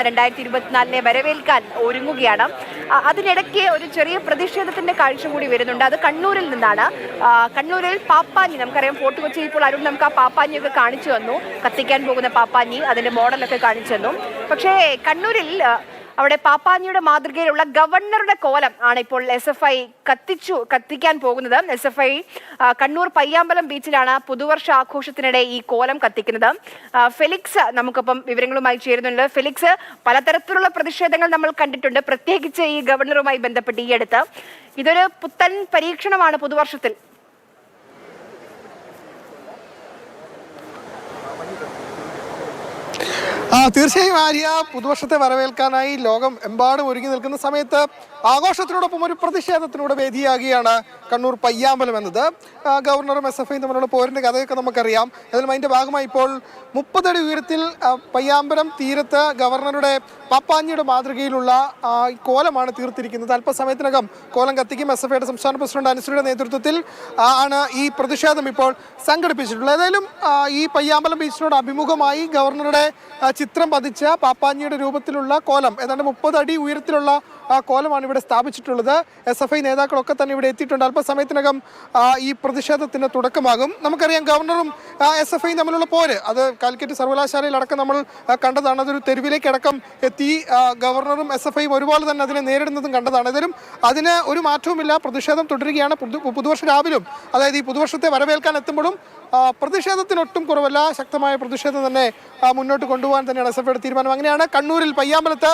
2024 വരവേൽക്കാൻ ഒരുങ്ങുകയാണ്. അതിനിടയ്ക്ക് ഒരു ചെറിയ പ്രതിഷേധത്തിന്റെ കാഴ്ച കൂടി വരുന്നുണ്ട്. അത് കണ്ണൂരിൽ നിന്നാണ്. കണ്ണൂരിൽ പാപ്പാഞ്ഞി, നമുക്കറിയാം ഫോർട്ട് കൊച്ചി ഇപ്പോൾ അരുൺ നമുക്ക് ആ പാപ്പാഞ്ഞിയൊക്കെ കാണിച്ചു തന്നു, കത്തിക്കാൻ പോകുന്ന പാപ്പാഞ്ഞി, അതിന്റെ മോഡലൊക്കെ കാണിച്ചു തന്നു. പക്ഷേ കണ്ണൂരിൽ അവിടെ പാപ്പാഞ്ഞിയുടെ മാതൃകയിലുള്ള ഗവർണറുടെ കോലം ആണ് ഇപ്പോൾ SFI കത്തിക്കാൻ പോകുന്നത്. SFI കണ്ണൂർ പയ്യാമ്പലം ബീച്ചിലാണ് പുതുവർഷ ആഘോഷത്തിനിടെ ഈ കോലം കത്തിക്കുന്നത്. ഫെലിക്സ് നമുക്കൊപ്പം വിവരങ്ങളുമായി ചേരുന്നുണ്ട്. ഫെലിക്സ്, പലതരത്തിലുള്ള പ്രതിഷേധങ്ങൾ നമ്മൾ കണ്ടിട്ടുണ്ട്, പ്രത്യേകിച്ച് ഈ ഗവർണറുമായി ബന്ധപ്പെട്ട് ഈ അടുത്ത്. ഇതൊരു പുത്തൻ പരീക്ഷണമാണ് പുതുവർഷത്തിൽ. തീർച്ചയായും ആര്യ, പുതുവർഷത്തെ വരവേൽക്കാനായി ലോകം എമ്പാടും ഒരുങ്ങി നിൽക്കുന്ന സമയത്ത് ആഘോഷത്തിനോടൊപ്പം ഒരു പ്രതിഷേധത്തിലൂടെ വേദിയാകുകയാണ് കണ്ണൂർ പയ്യാമ്പലം എന്നത്. ഗവർണറും SFIയും തമ്മിലുള്ള പോരിന്റെ കഥയൊക്കെ നമുക്കറിയാം. അതിലും അതിന്റെ ഭാഗമായി ഇപ്പോൾ 30 അടി ഉയരത്തിൽ പയ്യാമ്പലം തീരത്ത് ഗവർണറുടെ പാപ്പാഞ്ഞിയുടെ മാതൃകയിലുള്ള കോലമാണ് തീർത്തിരിക്കുന്നത്. അല്പസമയത്തിനകം കോലം കത്തിക്കും. SFIയുടെ സംസ്ഥാന പ്രസിഡന്റ് അനുശ്രീയുടെ നേതൃത്വത്തിൽ ആണ് ഈ പ്രതിഷേധം ഇപ്പോൾ സംഘടിപ്പിച്ചിട്ടുള്ളത്. ഏതായാലും ഈ പയ്യാമ്പലം ബീച്ചിനോട് അഭിമുഖമായി ഗവർണറുടെ ചിത്രം പതിച്ച പാപ്പാഞ്ഞിയുടെ രൂപത്തിലുള്ള കോലം, ഏതാണ്ട് 30 അടി ഉയരത്തിലുള്ള കോലമാണ് ഇവിടെ സ്ഥാപിച്ചിട്ടുള്ളത്. SFI നേതാക്കളൊക്കെ തന്നെ ഇവിടെ എത്തിയിട്ടുണ്ട്. അല്പസമയത്തിനകം ഈ പ്രതിഷേധത്തിന് തുടക്കമാകും. നമുക്കറിയാം, ഗവർണറും SFIയും തമ്മിലുള്ള പോര് അത് കാലിക്കറ്റ് സർവകലാശാലയിൽ അടക്കം നമ്മൾ കണ്ടതാണ്. അതൊരു തെരുവിലേക്ക് അടക്കം എത്തി. ഗവർണറും SFIയും ഒരുപോലെ തന്നെ അതിനെ നേരിടുന്നതും കണ്ടതാണ്. ഏതായാലും അതിന് ഒരു മാറ്റവുമില്ല, പ്രതിഷേധം തുടരുകയാണ്. പുതുവർഷ രാവിലും, അതായത് ഈ പുതുവർഷത്തെ വരവേൽക്കാൻ എത്തുമ്പോഴും പ്രതിഷേധത്തിനൊട്ടും കുറവല്ല, ശക്തമായ പ്രതിഷേധം തന്നെ മുന്നോട്ട് കൊണ്ടുപോകാൻ തന്നെയാണ് SFIയുടെ തീരുമാനം. അങ്ങനെയാണ് കണ്ണൂരിൽ പയ്യാമ്പലത്ത്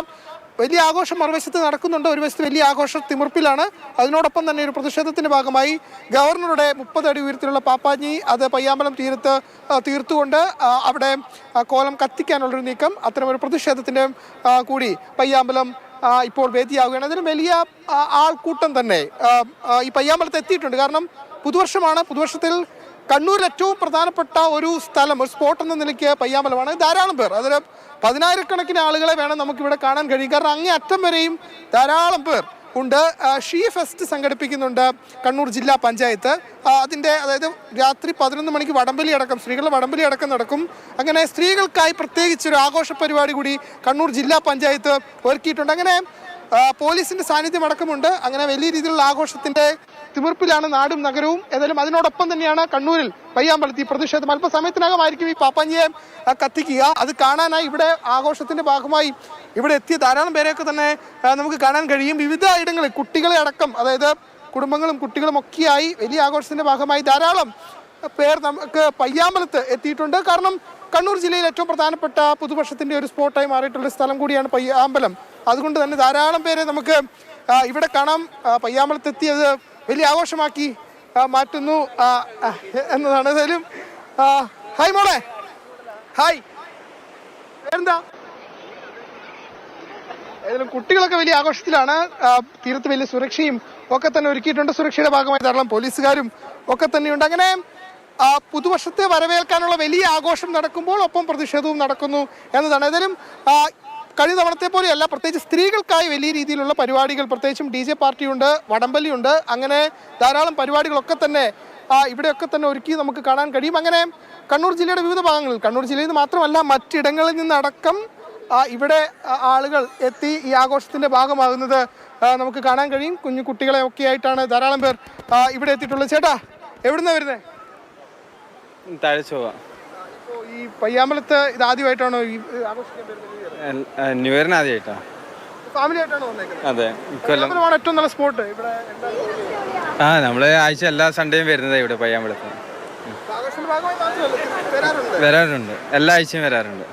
വലിയ ആഘോഷം മറുവശത്ത് നടക്കുന്നുണ്ട്. ഒരു വശത്ത് വലിയ ആഘോഷ തിമിർപ്പിലാണ്. അതിനോടൊപ്പം തന്നെ ഒരു പ്രതിഷേധത്തിന്റെ ഭാഗമായി ഗവർണറുടെ 30 അടി ഉയരത്തിലുള്ള പാപ്പാഞ്ഞി അത് പയ്യാമ്പലം തീർത്തുകൊണ്ട് അവിടെ കോലം കത്തിക്കാനുള്ളൊരു നീക്കം, അത്തരമൊരു പ്രതിഷേധത്തിന്റെ കൂടി പയ്യാമ്പലം ഇപ്പോൾ വേദിയാവുകയാണ്. അതിന് വലിയ ആൾക്കൂട്ടം തന്നെ ഈ പയ്യാമ്പലത്ത് എത്തിയിട്ടുണ്ട്. കാരണം പുതുവർഷമാണ്. പുതുവർഷത്തിൽ കണ്ണൂരിൽ ഏറ്റവും പ്രധാനപ്പെട്ട ഒരു സ്ഥലം, ഒരു സ്പോട്ട് എന്ന നിലയ്ക്ക് പയ്യാമ്പലമാണ്. ധാരാളം പേർ, അതിൽ 10,000-കണക്കിന് ആളുകളെ വേണം നമുക്കിവിടെ കാണാൻ കഴിയും. കാരണം അങ്ങേ അറ്റം വരെയും ധാരാളം പേർ ഉണ്ട്. ഷീ ഫെസ്റ്റ് സംഘടിപ്പിക്കുന്നുണ്ട് കണ്ണൂർ ജില്ലാ പഞ്ചായത്ത്. അതായത് രാത്രി 11 മണിക്ക് വടംവലി അടക്കം, സ്ത്രീകളുടെ വടംവലി അടക്കം നടക്കും. അങ്ങനെ സ്ത്രീകൾക്കായി പ്രത്യേകിച്ചൊരു ആഘോഷ പരിപാടി കൂടി കണ്ണൂർ ജില്ലാ പഞ്ചായത്ത് ഒരുക്കിയിട്ടുണ്ട്. അങ്ങനെ പോലീസിന്റെ സാന്നിധ്യം അടക്കമുണ്ട്. അങ്ങനെ വലിയ രീതിയിലുള്ള ആഘോഷത്തിന്റെ തിമിർപ്പിലാണ് നാടും നഗരവും. ഏതായാലും അതിനോടൊപ്പം തന്നെയാണ് കണ്ണൂരിൽ പയ്യാമ്പലത്ത് ഈ പ്രതിഷേധം. അല്പസമയത്തിനകമായിരിക്കും ഈ പാപ്പാഞ്ഞിയെ കത്തിക്കുക. അത് കാണാനായി ഇവിടെ ആഘോഷത്തിന്റെ ഭാഗമായി ഇവിടെ എത്തിയ ധാരാളം പേരെയൊക്കെ തന്നെ നമുക്ക് കാണാൻ കഴിയും. വിവിധ ഇടങ്ങളിൽ കുട്ടികളെ അടക്കം, അതായത് കുടുംബങ്ങളും കുട്ടികളും ഒക്കെയായി വലിയ ആഘോഷത്തിന്റെ ഭാഗമായി ധാരാളം പേർ നമുക്ക് പയ്യാമ്പലത്ത് എത്തിയിട്ടുണ്ട്. കാരണം കണ്ണൂർ ജില്ലയിൽ ഏറ്റവും പ്രധാനപ്പെട്ട പുതുവർഷത്തിന്റെ ഒരു സ്പോട്ടായി മാറിയിട്ടുള്ള സ്ഥലം കൂടിയാണ് പയ്യാമ്പലം. അതുകൊണ്ട് തന്നെ ധാരാളം പേരെ നമുക്ക് ഇവിടെ കാണാം. പയ്യാമ്പലത്തെത്തിയത് വലിയ ആഘോഷമാക്കി മാറ്റുന്നു എന്നതാണ്. ഏതായാലും ഹായ് മോളെ, ഹായ്, എന്താ? ഏതായാലും കുട്ടികളൊക്കെ വലിയ ആഘോഷത്തിലാണ്. തീരത്ത് വലിയ സുരക്ഷയും ഒക്കെ തന്നെ ഒരുക്കിയിട്ടുണ്ട്. സുരക്ഷയുടെ ഭാഗമായി ധാരാളം പോലീസുകാരും ഒക്കെ തന്നെയുണ്ട്. അങ്ങനെ പുതുവർഷത്തെ വരവേൽക്കാനുള്ള വലിയ ആഘോഷം നടക്കുമ്പോൾ ഒപ്പം പ്രതിഷേധവും നടക്കുന്നു എന്നതാണ്. ഏതായാലും കഴിഞ്ഞ തവണത്തെ പോലെയല്ല, പ്രത്യേകിച്ച് സ്ത്രീകൾക്കായി വലിയ രീതിയിലുള്ള പരിപാടികൾ, പ്രത്യേകിച്ചും DJ പാർട്ടിയുണ്ട്, വടംവലിയുണ്ട്. അങ്ങനെ ധാരാളം പരിപാടികളൊക്കെ തന്നെ ഇവിടെയൊക്കെ തന്നെ ഒരുക്കി നമുക്ക് കാണാൻ കഴിയും. അങ്ങനെ കണ്ണൂർ ജില്ലയുടെ വിവിധ ഭാഗങ്ങളിൽ, കണ്ണൂർ ജില്ലയിൽ നിന്ന് മാത്രമല്ല മറ്റിടങ്ങളിൽ നിന്നടക്കം ഇവിടെ ആളുകൾ എത്തി ഈ ആഘോഷത്തിന്റെ ഭാഗമാകുന്നത് നമുക്ക് കാണാൻ കഴിയും. കുഞ്ഞു കുട്ടികളെ ഒക്കെ ആയിട്ടാണ് ധാരാളം പേർ ഇവിടെ എത്തിയിട്ടുള്ളത്. ചേട്ടാ, എവിടുന്നാ വരുന്നത്? ഈ പയ്യാമ്പലത്ത് ഇത് ആദ്യമായിട്ടാണോ ഈ ആഘോഷിക്കാൻ വരുന്നത്? ന്യൂ ഇയറിന് ആദ്യമായിട്ടാ. ഫാമിലി ആയിട്ടാണോ വന്നേക്കുന്നത്? അതെ, ഏറ്റവും നല്ല സ്പോട്ട് ഇവിടെ. നമ്മള് ആഴ്ച എല്ലാ സൺഡേയും വരുന്നത് ഇവിടെ പയ്യാമ്പലത്ത്. വരാറുണ്ട്, എല്ലാ ആഴ്ചയും വരാറുണ്ട്.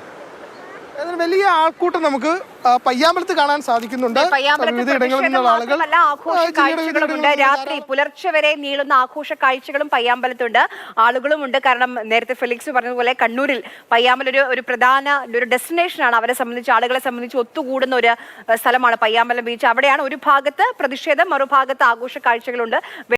വലിയ ആൾക്കൂട്ടം നമുക്ക് പയ്യാമ്പലത്ത് കാണാൻ സാധിക്കുന്നുണ്ട്. രാത്രി പുലർച്ചെ വരെ നീളുന്ന ആഘോഷ കാഴ്ചകളും പയ്യാമ്പലത്തുണ്ട്, ആളുകളും ഉണ്ട്. കാരണം നേരത്തെ ഫെലിക്സ് പറഞ്ഞതുപോലെ കണ്ണൂരിൽ പയ്യാമ്പലം ഒരു പ്രധാന ഒരു ഡെസ്റ്റിനേഷനാണ്. അവരെ സംബന്ധിച്ച്, ആളുകളെ സംബന്ധിച്ച് ഒത്തുകൂടുന്ന ഒരു സ്ഥലമാണ് പയ്യാമ്പലം ബീച്ച്. അവിടെയാണ് ഒരു ഭാഗത്ത് പ്രതിഷേധം, മറുഭാഗത്ത് ആഘോഷ കാഴ്ചകളുണ്ട്.